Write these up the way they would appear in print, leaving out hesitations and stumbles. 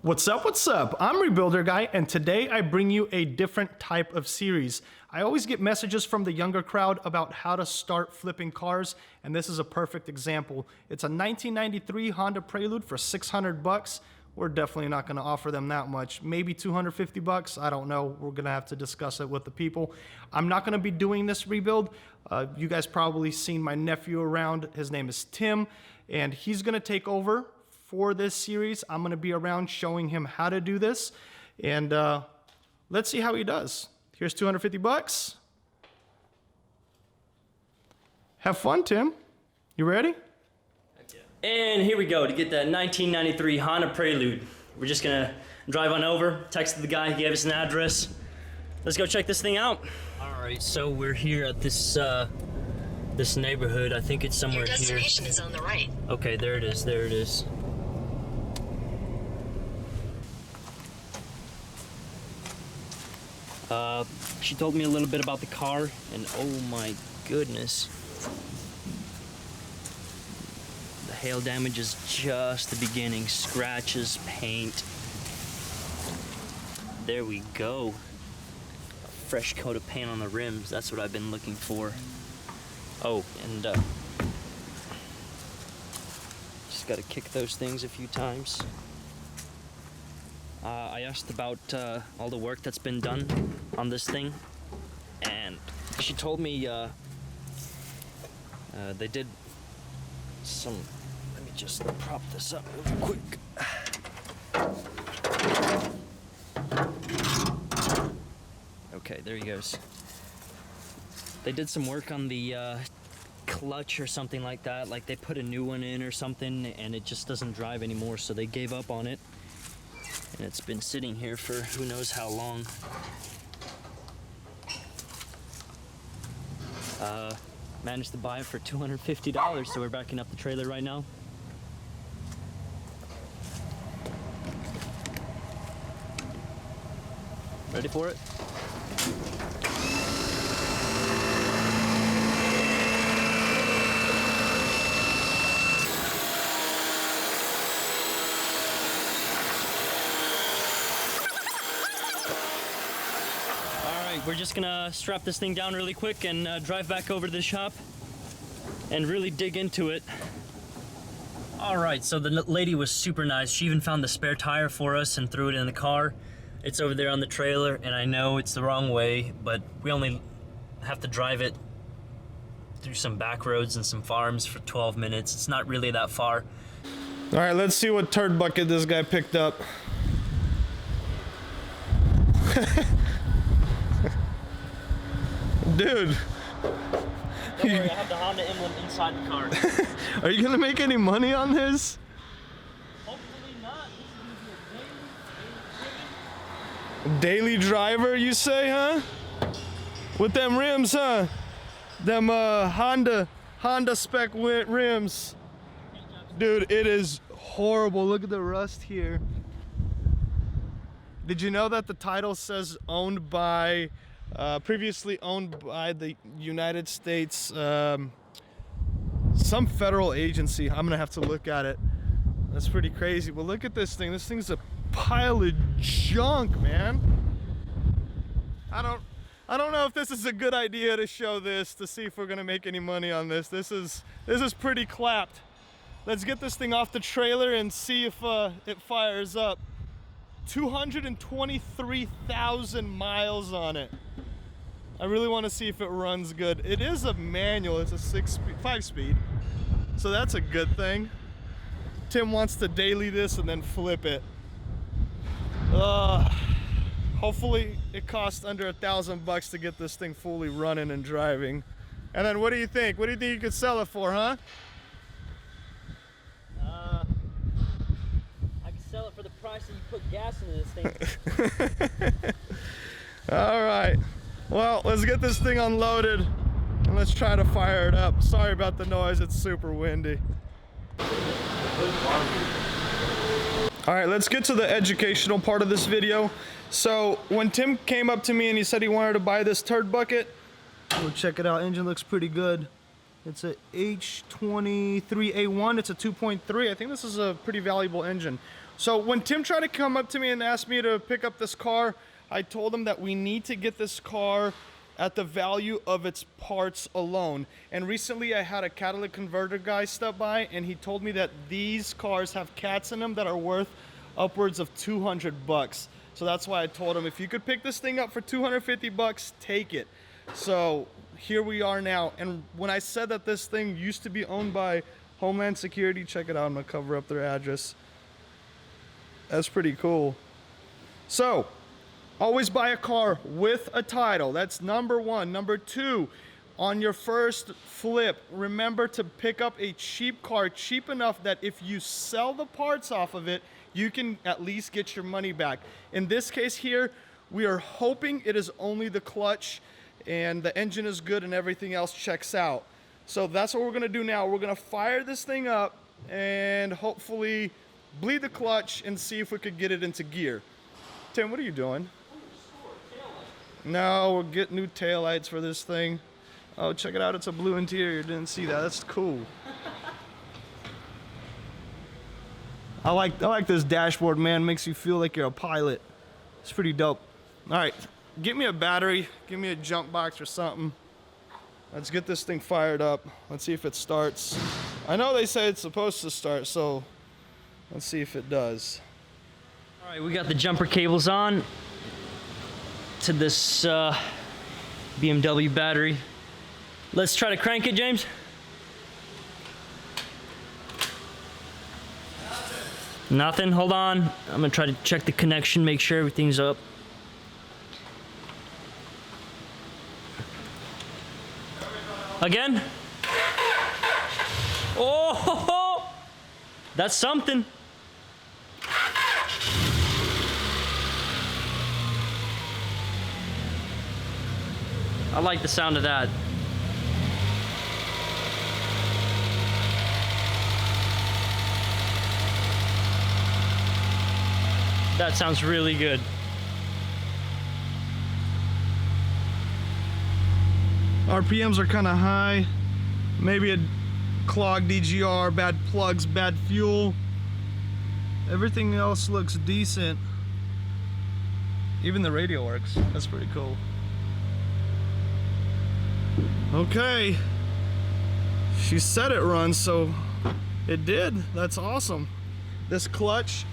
What's up, what's up? I'm Rebuilder Guy, and today I bring you a different type of series. I always get messages from the younger crowd about how to start flipping cars, and this is a perfect example. It's a 1993 Honda Prelude for 600 bucks. We're definitely not gonna offer them that much. Maybe 250 bucks, I don't know. We're gonna have to discuss it with the people. I'm not gonna be doing this rebuild. You guys probably seen my nephew around. His name is Tim, and he's gonna take over for this series. I'm gonna be around showing him how to do this, and let's see how he does. Here's 250 bucks. Have fun, Tim. You ready? And here we go to get that 1993 Honda Prelude. We're just gonna drive on over, texted the guy, he gave us an address. Let's go check this thing out. All right, so we're here at this this neighborhood. I think it's somewhere here. Your destination is on the right. Okay, there it is, there it is. She told me a little bit about the car, and oh my goodness. The hail damage is just the beginning. Scratches, paint. There we go. A fresh coat of paint on the rims, that's what I've been looking for. Oh, and just gotta kick those things a few times. I asked about all the work that's been done on this thing, and she told me they did some. Let me just prop this up real quick. Okay, there he goes. They did some work on the clutch or something like that, like they put a new one in or something, and it just doesn't drive anymore, so they gave up on it. And it's been sitting here for who knows how long. Managed to buy it for $250, so we're backing up the trailer right now. Ready for it? We're just gonna strap this thing down really quick and drive back over to the shop and really dig into it. All right, so the lady was super nice. She even found the spare tire for us and threw it in the car. It's over there on the trailer, and I know it's the wrong way, but we only have to drive it through some back roads and some farms for 12 minutes. It's not really that far. All right, let's see what turd bucket this guy picked up. Dude. Don't worry, I have the Honda emblem inside the car. Are you gonna make any money on this? Hopefully not. This is gonna be a Daily driver, you say, huh? With them rims, huh? Them Honda spec rims. Dude, it is horrible. Look at the rust here. Did you know that the title says owned by previously owned by the United States, some federal agency? I'm gonna have to look at it. That's pretty crazy. Well, look at this thing. This thing's a pile of junk, man. I don't know if this is a good idea to show this to see if we're gonna make any money on this. This is pretty clapped. Let's get this thing off the trailer and see if it fires up. 223,000 miles on it. I really want to see if it runs good. It is a manual. It's a 5-speed, so that's a good thing. Tim wants to daily this and then flip it. Hopefully it costs under $1,000 to get this thing fully running and driving. And then what do you think? What do you think you could sell it for, huh? Sell it for the price that you put gas into this thing. All right, well, let's get this thing unloaded and let's try to fire it up. Sorry about the noise, it's super windy. All right, let's get to the educational part of this video. So when Tim came up to me and he said he wanted to buy this turd bucket, we'll check it out. Engine looks pretty good. It's a H23A1. It's a 2.3. I think this is a pretty valuable engine. So when Tim tried to come up to me and ask me to pick up this car, I told him that we need to get this car at the value of its parts alone. And recently I had a catalytic converter guy stop by and he told me that these cars have cats in them that are worth upwards of 200 bucks. So that's why I told him, if you could pick this thing up for 250 bucks, take it. So here we are now. And when I said that this thing used to be owned by Homeland Security, check it out, I'm gonna cover up their address. That's pretty cool. So, always buy a car with a title. That's number one. Number two, on your first flip, remember to pick up a cheap car, cheap enough that if you sell the parts off of it, you can at least get your money back. In this case here, we are hoping it is only the clutch and the engine is good and everything else checks out. So that's what we're gonna do now. We're gonna fire this thing up and hopefully bleed the clutch and see if we could get it into gear. Tim, what are you doing? No, we'll get new taillights for this thing. Oh, check it out, it's a blue interior. Didn't see that, that's cool. I like this dashboard, man. Makes you feel like you're a pilot. It's pretty dope. All right, get me a battery, give me a jump box or something. Let's get this thing fired up. Let's see if it starts. I know they say it's supposed to start, so let's see if it does. All right, we got the jumper cables on to this BMW battery. Let's try to crank it, James. Nothing, hold on. I'm gonna try to check the connection, make sure everything's up. Again? Oh, that's something. I like the sound of that. That sounds really good. RPMs are kind of high. Maybe a clogged DGR, bad plugs, bad fuel. Everything else looks decent. Even the radio works. That's pretty cool. Okay. She said it runs, so it did. That's awesome. This clutch,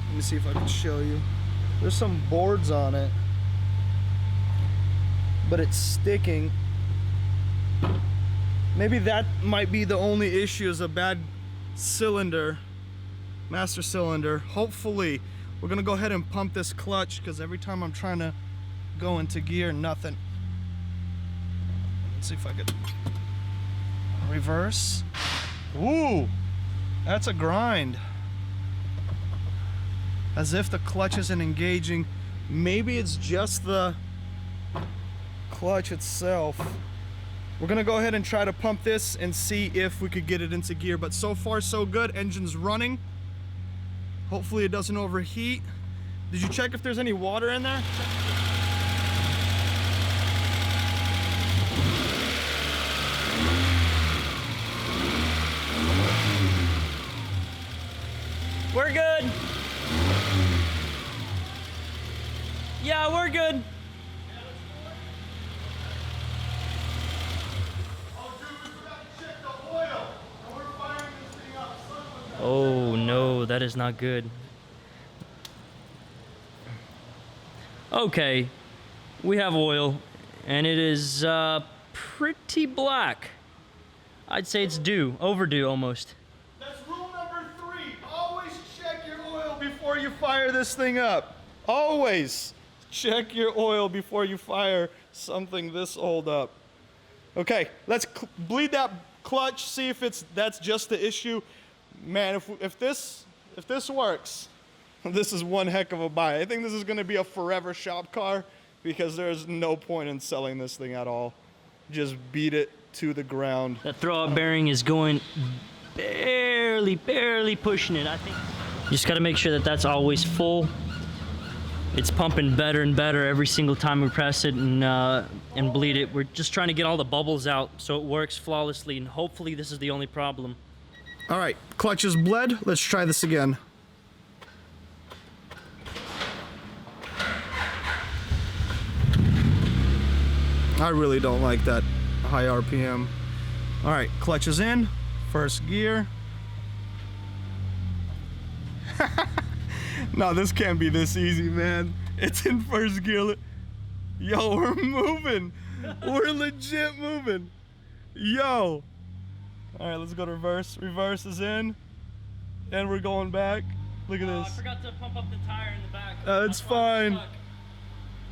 let me see if I can show you. There's some boards on it, but it's sticking. Maybe that might be the only issue, is a bad cylinder, master cylinder. Hopefully, we're gonna go ahead and pump this clutch because every time I'm trying to go into gear, nothing. Let's see if I could reverse. Ooh, that's a grind. As if the clutch isn't engaging. Maybe it's just the clutch itself. We're gonna go ahead and try to pump this and see if we could get it into gear, but so far so good. Engine's running. Hopefully it doesn't overheat. Did you check if there's any water in there? We're good. Yeah, we're good. Oh no, that is not good. Okay, we have oil, and it is pretty black. I'd say it's overdue almost. That's rule number 3. Always check your oil before you fire this thing up. Always check your oil before you fire something this old up. Okay, let's bleed that clutch, see if that's just the issue. Man, if this works, this is one heck of a buy. I think this is going to be a forever shop car because there's no point in selling this thing at all. Just beat it to the ground. That throwout bearing is going barely pushing it. I think you just got to make sure that that's always full. It's pumping better and better every single time we press it and bleed it. We're just trying to get all the bubbles out so it works flawlessly, and hopefully this is the only problem. All right, clutch is bled. Let's try this again. I really don't like that high RPM. All right, clutch is in, first gear. No, this can't be this easy, man. It's in first gear. Yo, we're moving. We're legit moving. Yo. All right, let's go to reverse. Reverse is in, and we're going back. Look at this. I forgot to pump up the tire in the back. It's fine.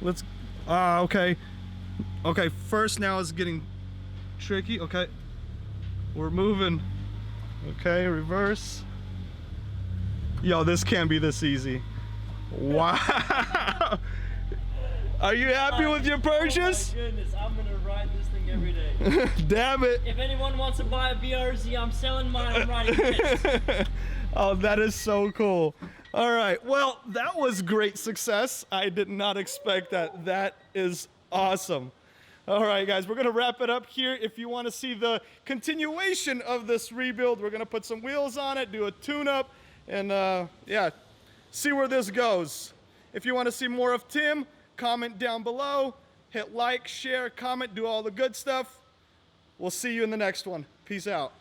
Let's, okay. Okay, first now is getting tricky. Okay, we're moving. Okay, reverse. Yo, this can't be this easy. Wow. Are you happy with your purchase? Oh my goodness, I'm gonna ride this thing every day. Damn it. If anyone wants to buy a BRZ, I'm selling mine, I'm riding this. Oh, that is so cool. All right, well, that was great success. I did not expect that. That is awesome. All right, guys, we're gonna wrap it up here. If you wanna see the continuation of this rebuild, we're gonna put some wheels on it, do a tune-up, and yeah, see where this goes. If you wanna see more of Tim, comment down below, hit like, share, comment, do all the good stuff. We'll see you in the next one. Peace out.